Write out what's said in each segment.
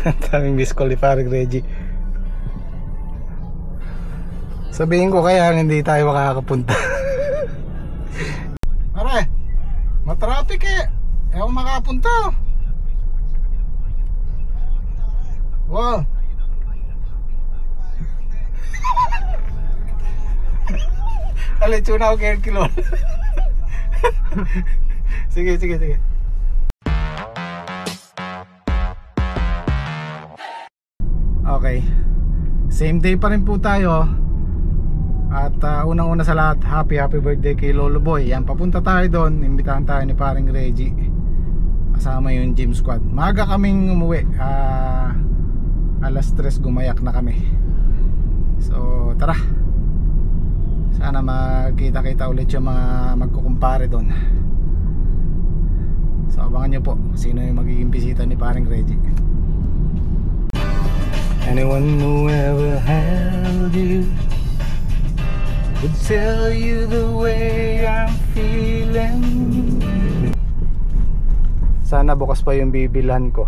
Daming miss call ni paring Reggie. Sabihin ko kaya hindi tayo makakapunta. Pare, matraffic eh. Ayaw makapunta. Wow. Alitsuna ako kaya kilol. Sige. Okay. Same day pa rin po tayo. At unang-una sa lahat, happy birthday kay Lolo Boy. Yan, papunta tayo doon. Imbitahan tayo ni paring Reggie. Kasama yung gym squad. Maaga kaming umuwi. Alas 3 gumayak na kami. So tara. Sana magkita-kita ulit yung mga magkukumpare doon. So abangan nyo po sino yung magiging bisita ni paring Reggie. Anyone who ever held you would tell you the way I'm feeling. Sana bukas pa yung bibilhan ko.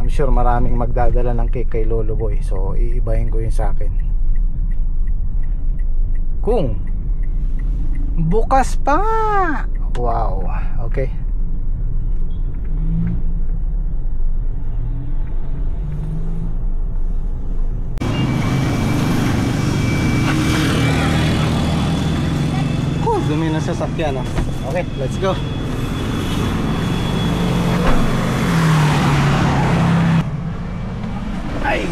I'm sure maraming magdadala ng cake kay Lolo Boy. So iibahin ko yung sa akin. Kung bukas pa. Wow. Okay. Dumi na sasakyan. Okay, let's go. Ay.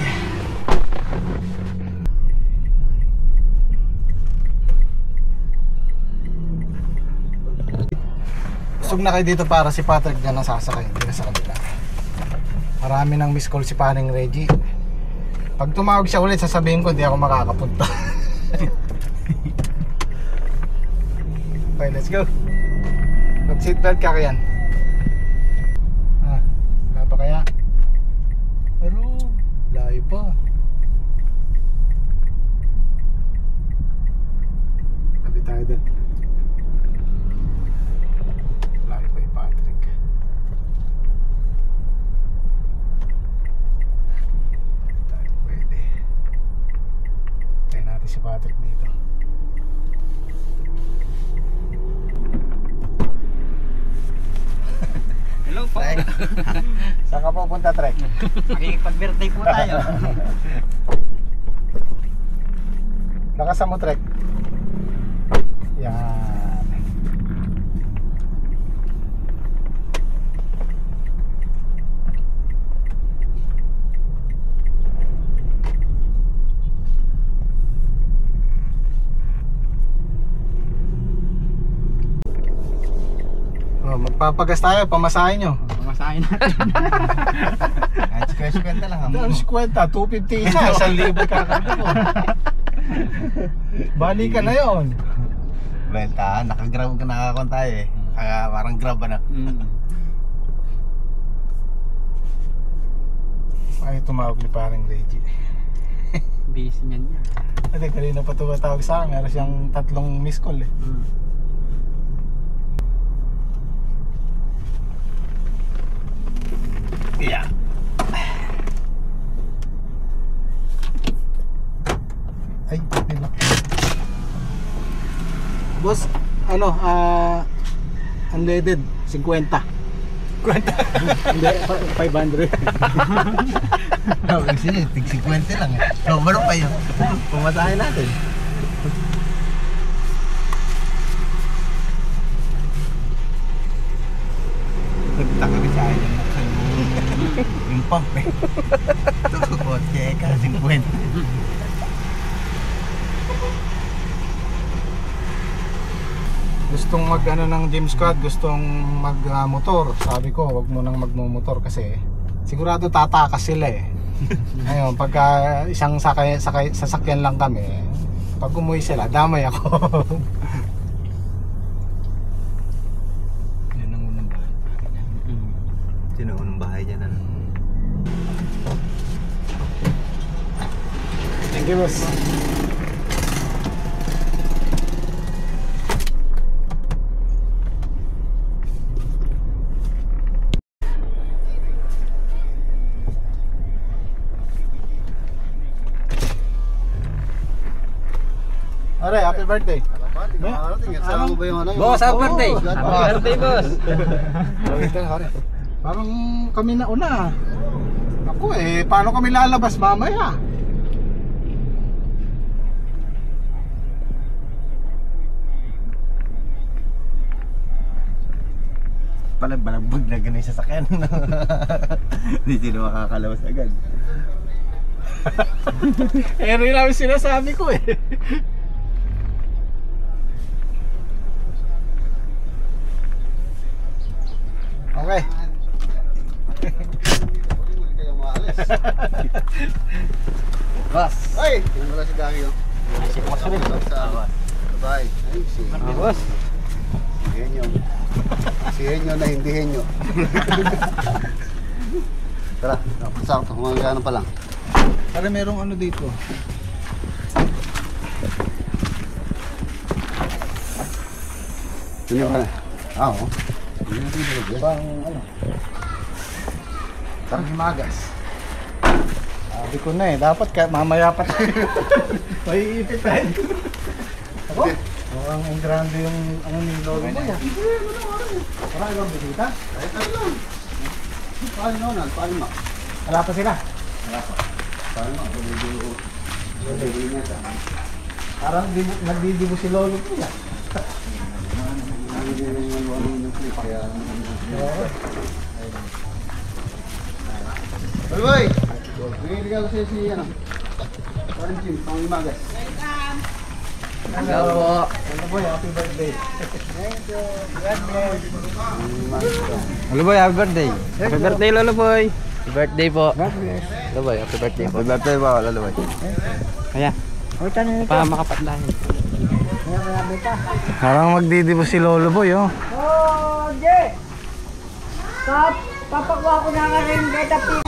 Busog na kayo dito para si Patrick dyan ang sasakay. Hindi na sa kanila. Marami nang miss call si paring Reggie. Pag tumawag siya ulit, sasabihin ko hindi ako makakapunta. Okay, let's go. Mag-seatbelt ka kayan. Wala pa kaya? Pero layo pa. Sabi tayo dun. Layo pa yung Patrick. Tayo pwede. Tayo natin si Patrick dito. Hello po. Saan ka pupunta, Trek? Makikipag-birthday po tayo. Lakasan mo, Trek. Yan. Magpapagas tayo, pamasahin nyo. Pamasahin natin. At kwenta lang Ano si kwenta? 250 isa, 1,000 kakarga ko. Bali ka na yun. Kwenta, nakagrab ka nakakon tayo eh. Kaya parang grab na. Ay, tumawag ni paring Reggie. Busy niyan niya. Ate, kanina pa tumatawag sa akin. Meron siyang 3 miss call eh. Yeah. Ay, diba? Boss, ano, unleaded, 50. 50? Hindi, 500. Sige, tig 50 lang eh. Sobra pa yun. Pumasahin natin. Nagtaka ka sa akin yung pump eh. Tukot, kaya ka 50. Gustong mag ano ng gym squad, gustong mag motor. Sabi ko, wag mo nang magmo-motor kasi sigurado tatakas sila eh. Ayun, pagka isang sasakyan lang kami, pag umuwi sila, damay ako. Yan ang unang bahay. Sino ang unang bahay dyan? Ano? Thank you, boss. Are, happy birthday. Sama mo ba yung ano? Boss, happy birthday. Oh, Happy birthday, boss. Parang kami na una. Ako paano kami lalabas mamaya? Pala balagbag na ganun sa sakyan. Hindi sila makakalawas agad. Rin namin sinasabi ko Okay. Boss! Ay! Tingnan mo lang si Gagi yun. Sabay. Ay, si Boss. Henyo. Si Henyo na hindi Henyo. Tara, sakto. Mga pa lang. Para merong ano dito. Yun yung pala. Oo. Yun yung pinagyan. Bang ano? Parang himagas. Sabi ko na dapat mamaya pa tayo. May ipit tayo. Ako? Mukhang ang grande yung ano ni Lolo mo yan. Parang ibang bisita? Ay, tayo lang. Paano na? Paano na? Wala pa sila. Paano na? Parang nagdidibo si Lolo mo yan. Boy! Bigay regalo sa'yo si ano? Parang Jim, pang imagas. Hello po. Ano boy, happy birthday. Thank you. God bless. Lolo boy, happy birthday. Happy birthday, Lolo boy. Happy birthday po. God bless. Lolo boy, happy birthday po. Happy birthday po, Lolo Boy. Kaya, pa makapatlahin. Parang magdidibo si Lolo Boy, oh. Oh, Jay! Papakuha ko na nga rin beta pin.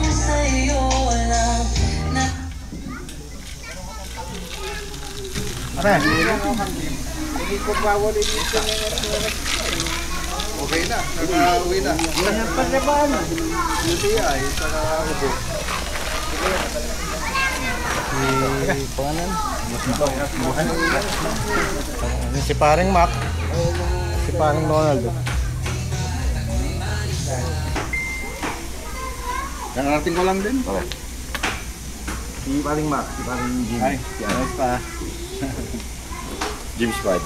Are. Okay na, nakauwi na. Yan pa na ba ano? Yung ay, saka ubo. Si paring Mac. Si paring Donald. Nakarating ko lang din. Okay. Si paring Mac, si paring Jim. Ay, ayos pa. Jim Squad.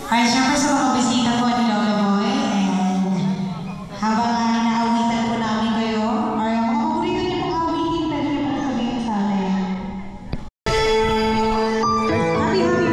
Ay, syempre sa mga bisita po ni Lolo Boy, and habang inaawitan po namin kayo, or mga paborito niyo pong awitin, pwede niyo po sabihin sa amin. Happy birthday!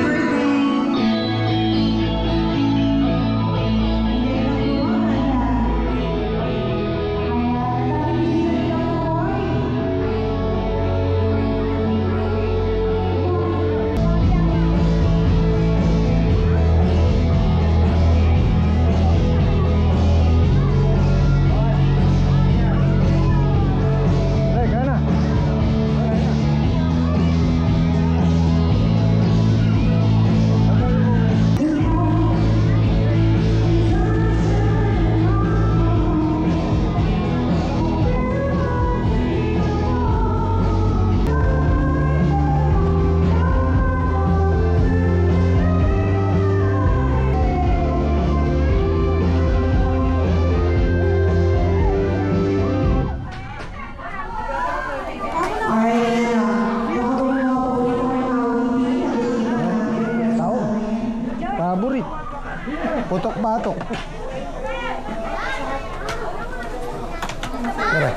Paborit. Putok-batok. Tara.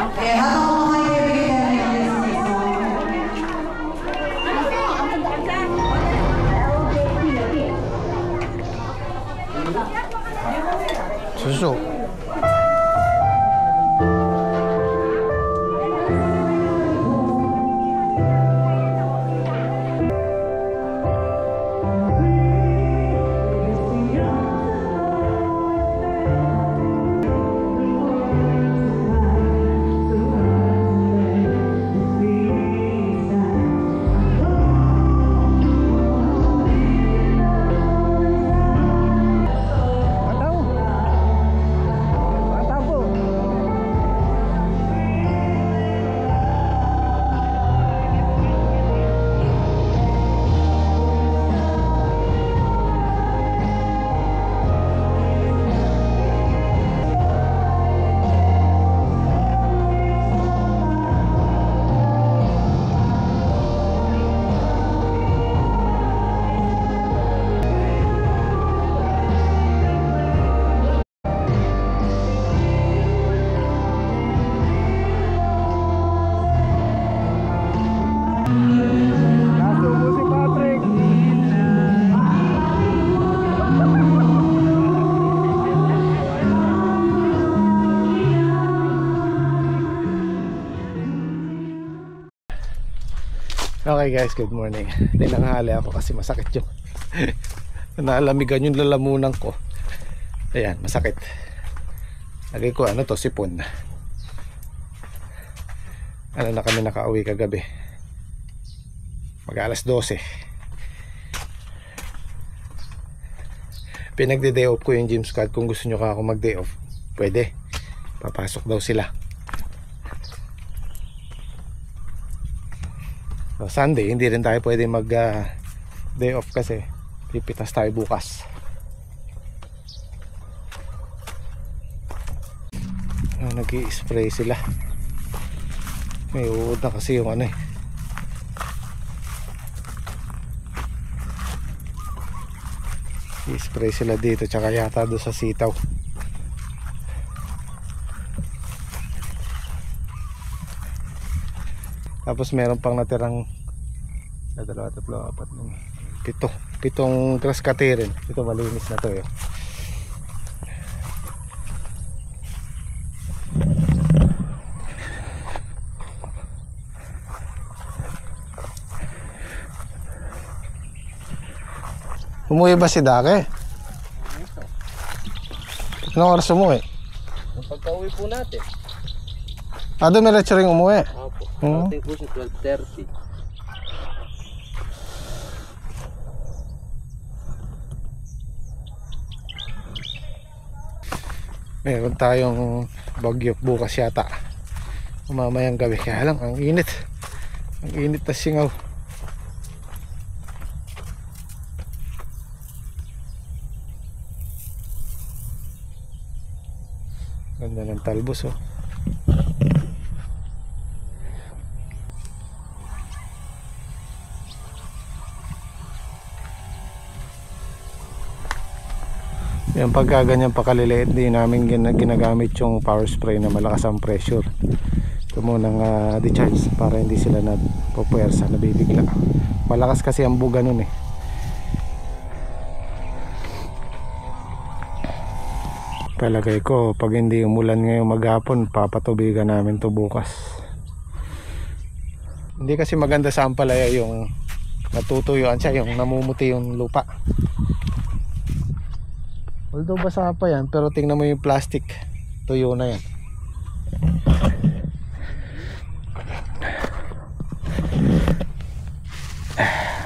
Okay, habang kumakain kayo, bigyan namin ang Suso. Okay guys, good morning. Tinanghali ako kasi masakit yung nalamigan yung lalamunan ko. Ayan, masakit. Lagay ko ano to, sipon. Ano na kami nakauwi kagabi, mag alas 12. Pinagde-day off ko yung gym squad. Kung gusto nyo ka ako mag day off, pwede, papasok daw sila. So, Sunday hindi rin tayo pwede mag day off kasi pipitas tayo bukas. Nag-i-spray sila. May uod na kasi yung ano eh. I-spray sila dito tsaka yata doon sa sitaw. Tapos meron pang natirang 2, 3, 4, 5, 7 grass cutting. Ito malinis na to eh. Umuwi ba si Dake? Anong oras umuwi? Ang pagka-uwi po natin. Doon may lecturing umuwi. Opo. Hmm. Ating po sa 12:30. Meron tayong bagyo bukas yata. Mamayang gabi. Kaya lang, ang init. Ang init na singaw. Ganda ng talbos oh. Yan, pagka ganyan pakaliliit, di namin ginagamit yung power spray na malakas ang pressure. Ito munang decharge para hindi sila nagpupuwersa, nabibigla. Malakas kasi ang buga nun eh. Palagay ko pag hindi umulan ngayong maghapon, papatubigan namin to bukas. Hindi kasi maganda sa ampalaya yung natutuyuan siya, yung namumuti yung lupa. Although basa pa yan, pero tingnan mo yung plastic, tuyo na yan.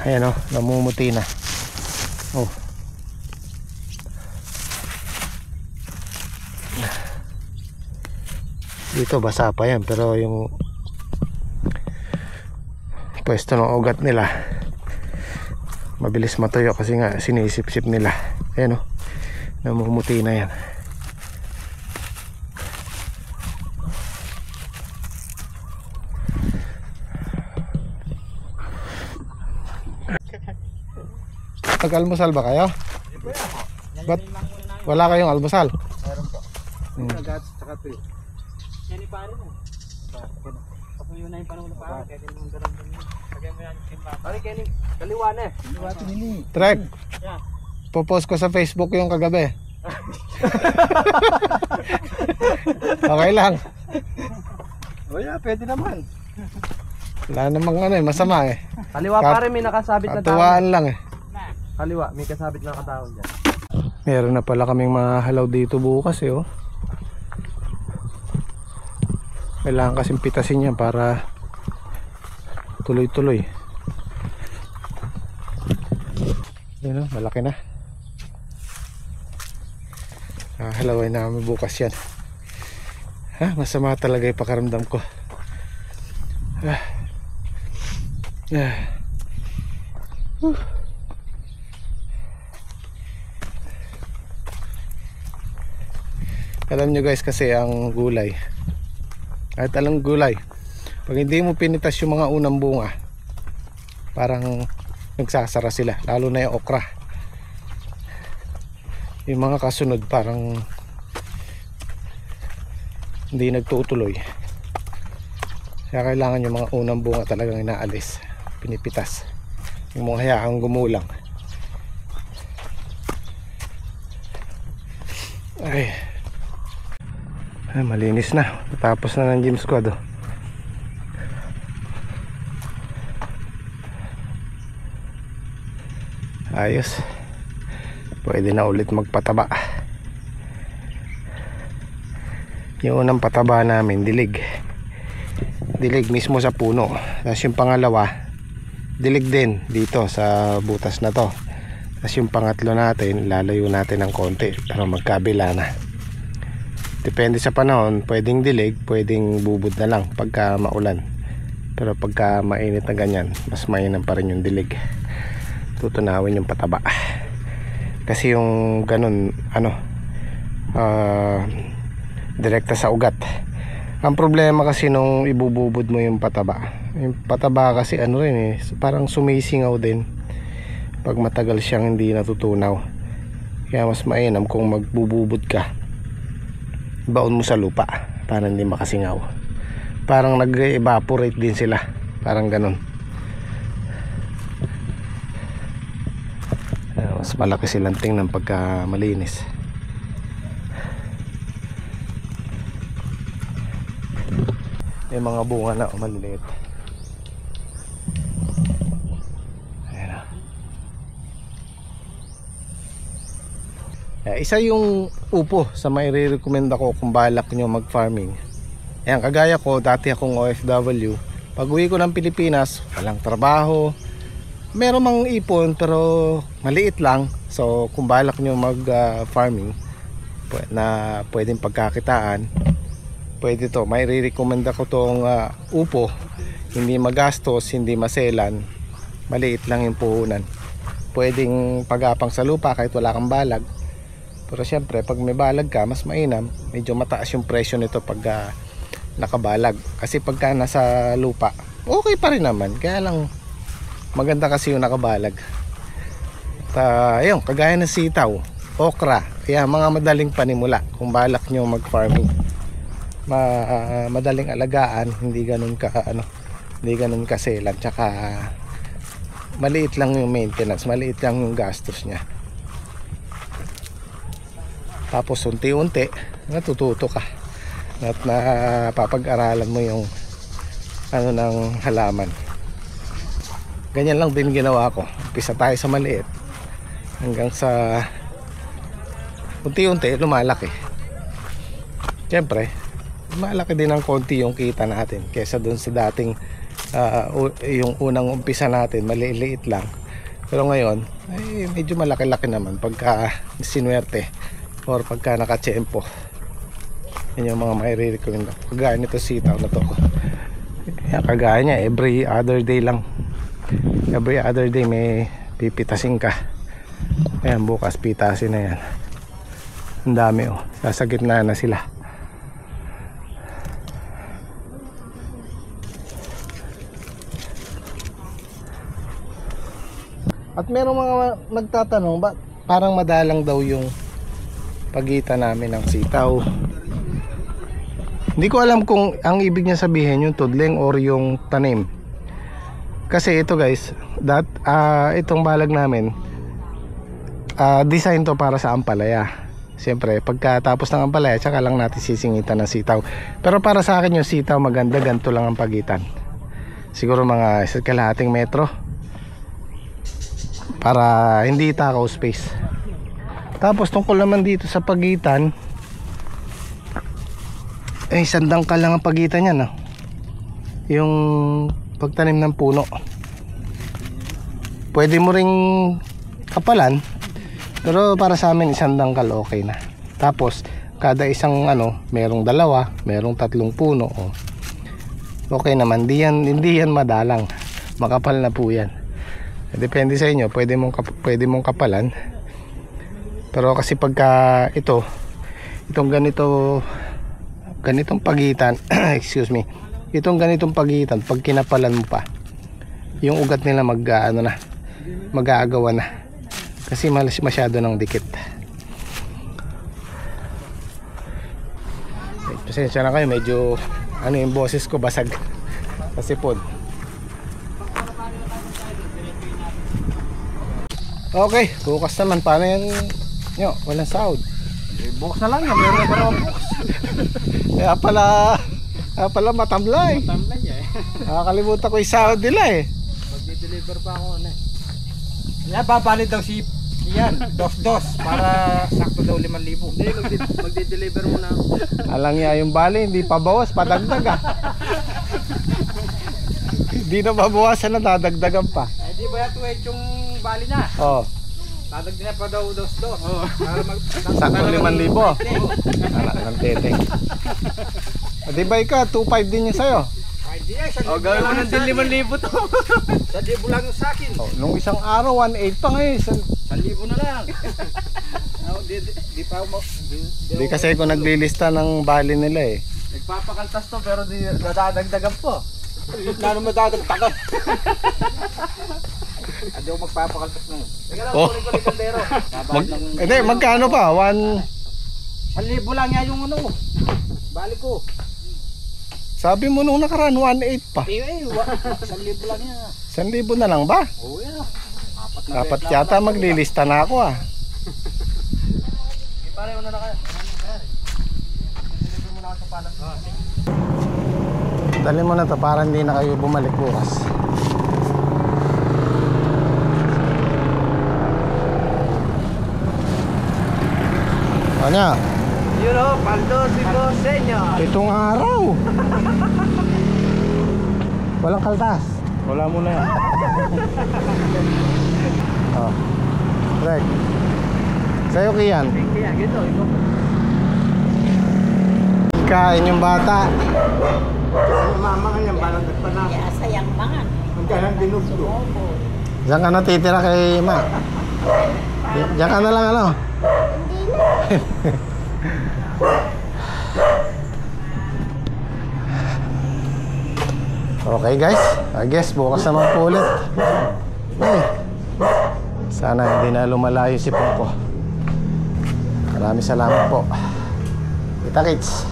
Ayan o, namumuti na. Oh. Dito basa pa yan, pero yung pwesto ng ugat nila mabilis matuyo kasi nga sinisip-sip nila. Ayan o, namumuti na yan. Nag-almusal ba kayo? Ba't wala kayong almusal? Meron po. Agad tsaka tuyo. Yan ni pare mo. Papuyo na yung panahon na pare. Kaya din mong dalang dun. Lagyan mo yan yung timba. Pare, Kenny, kaliwa na eh. Trek, Yeah. popost ko sa Facebook yung kagabi. Okay lang. O yeah, pwede naman. Wala namang ano eh, masama eh. Kaliwa pare, may nakasabit na tao. Katuwaan lang eh. Kaliwa, may kasabit na katao dyan. Meron na pala kaming mga halaw dito bukas eh oh. Kailangan kasing pitasin yan para tuloy-tuloy. Yan o, malaki na. Halaway namin bukas yan. Masama talaga yung pakaramdam ko. Alam nyo guys, kasi ang gulay, kahit alang gulay, pag hindi mo pinitas yung mga unang bunga, parang nagsasara sila. Lalo na yung okra. Yung mga kasunod parang hindi nagtutuloy. Kaya kailangan yung mga unang bunga talagang inaalis, pinipitas. Yung mga hayaang gumulang. Ay, malinis na. Tapos na ng gym squad oh. Ayos. Pwede na ulit magpataba. Yung unang pataba namin, dilig. Dilig mismo sa puno. Tapos yung pangalawa, dilig din dito sa butas na to. Tapos yung pangatlo natin, lalayo natin ng konti pero magkabila na. Depende sa panahon, pwedeng dilig, pwedeng bubod na lang pagka maulan. Pero pagka mainit na ganyan, mas mainam pa rin yung dilig. Tutunawin yung pataba. Kasi yung ganun, direkta sa ugat. Ang problema kasi nung ibububod mo yung pataba, kasi parang sumisingaw din pag matagal siyang hindi natutunaw. Kaya mas mainam kung magbububod ka, baon mo sa lupa para hindi makasingaw. Parang nag-evaporate din sila, parang ganun. Mas malaki silang tingnan pagka malinis. May mga bunga na maliliit. Ayan. Isa yung upo sa may re-recommend ako kung balak nyo mag-farming. Ayan, kagaya ko, dati akong OFW. Pag uwi ko ng Pilipinas, walang trabaho, meron mang ipon pero maliit lang. So kung balak nyo mag-farming na pwedeng pagkakitaan, pwede to. May re-recommend ako tong upo. Hindi magastos, hindi maselan, maliit lang yung puhunan. Pwedeng pagapang sa lupa kahit wala kang balag. Pero syempre pag may balag ka, mas mainam. Medyo mataas yung presyo nito pag nakabalag. Kasi pagka nasa lupa, okay pa rin naman. Kaya lang maganda kasi yung nakabalag. Ayun, kagaya ng sitaw, okra, kaya mga madaling panimula kung balak nyo mag-farming. Madaling alagaan, hindi ganun kaselan, tsaka maliit lang yung maintenance, maliit lang yung gastos niya. Tapos unti-unti natututo ka at napapag-aralan mo yung ng halaman. Ganyan lang din ginawa ko. Umpisa tayo sa maliit hanggang sa unti-unti lumalaki. Siyempre malaki din ng konti yung kita natin kaysa dun sa dating yung unang umpisa natin maliliit lang. Pero ngayon ay medyo malaki-laki naman pagka sinuwerte or pagka nakatsyempo. Yan yung mga mai-recommend ako. Kagaya nito sitaw na to. Kagaya niya every other day lang. Every other day may pipitasin ka. Ayan, bukas pitasin na yan. Ang dami nasa gitna na sila. At merong mga nagtatanong, ba parang madalang daw yung pagitan namin ng sitaw. Hindi ko alam kung ang ibig niya sabihin yung tudling or yung tanim. Kasi ito guys, itong balag namin, design to para sa ampalaya. Siyempre, pagkatapos ng ampalaya, tsaka lang natin sisingitan ng sitaw. Pero para sa akin yung sitaw maganda, ganito lang ang pagitan. Siguro mga 1.5 metro. Para hindi takaw space. Tapos tungkol naman dito sa pagitan, sandang ka lang ang pagitan niya, no? Yung pagtanim ng puno. Pwede mo ring kapalan, pero para sa amin isang dangkal okay na. Tapos kada isang merong 2, merong 3 puno. Okay naman, hindi yan madalang. Makapal na po yan. Depende sa inyo, pwede mong kapalan. Pero kasi pagka itong ganitong pagitan excuse me, itong ganitong pagitan, pag kinapalan mo pa, yung ugat nila mag-aagawan na kasi masyado ng dikit. Pasensya na kayo, medyo yung boses ko basag kasi pod. Okay, bukas naman. Paano yan nyo? Walang sahod. Bukas na lang yan, meron na parang bukas. Kaya pala matamlay. Tamlan niya Nakakalimutan ko yung sahod nila Pag-deliver pa ako Yan, babalid daw si yan, dos para sakto daw 5,000. Hindi, magde-deliver muna ako. Alang niya yung bali, hindi pa bawas, padagdag ah. Hindi na mabawasan na, dadagdagan pa. Eh di ba yan tuwid yung bali na? Oh, Dadagdag na pa daw dos. Para mag sakto 5,000. Ang tete. Di ba ikaw, 2,500 din yung sa'yo? Ay di ay, O, gawin mo ng 5,000 to. 1,000 lang yung sa akin. Oh, nung isang araw, 1,800 pa ngayon. 1,000 na lang. Di pa mo. Di kasi ako naglilista ng bali nila eh. Nagpapakaltas to pero di dadagdagan po. Lalo madadagdagan. Hindi ako magpapakaltas ngayon. Teka lang, Oh. kunin ko yung kaldero. Hindi, magkano pa? 1,000 lang yan yung ano. Balik ko. Sabi mo nung nakaraan, 1,800 pa. 1,000 lang yan. 1,000 na lang ba? Oo yan. Dapat yata maglilista na ako ah. Pareho na kayo. Deliver mo na ako sa palas. Dali mo na to para hindi na kayo bumalik bukas. Ano? Yun o, paldo si Bosenyo. Itong araw. Walang kaltas. Wala mo na yan. Oh. Rek. Sa'yo Kian. Kaya, gito, ikaw. Kain yung bata. Yung mama nga yan, parang nagpanap. Kaya sayang mangan. Ang kailang dinugdo. Diyan ka na titira kay Ma. Diyan ka na lang ano. Okay guys, I guess bukas naman po ulit. Ay, sana hindi na lumalayo si Pongko. Maraming salamat po. Kita kits.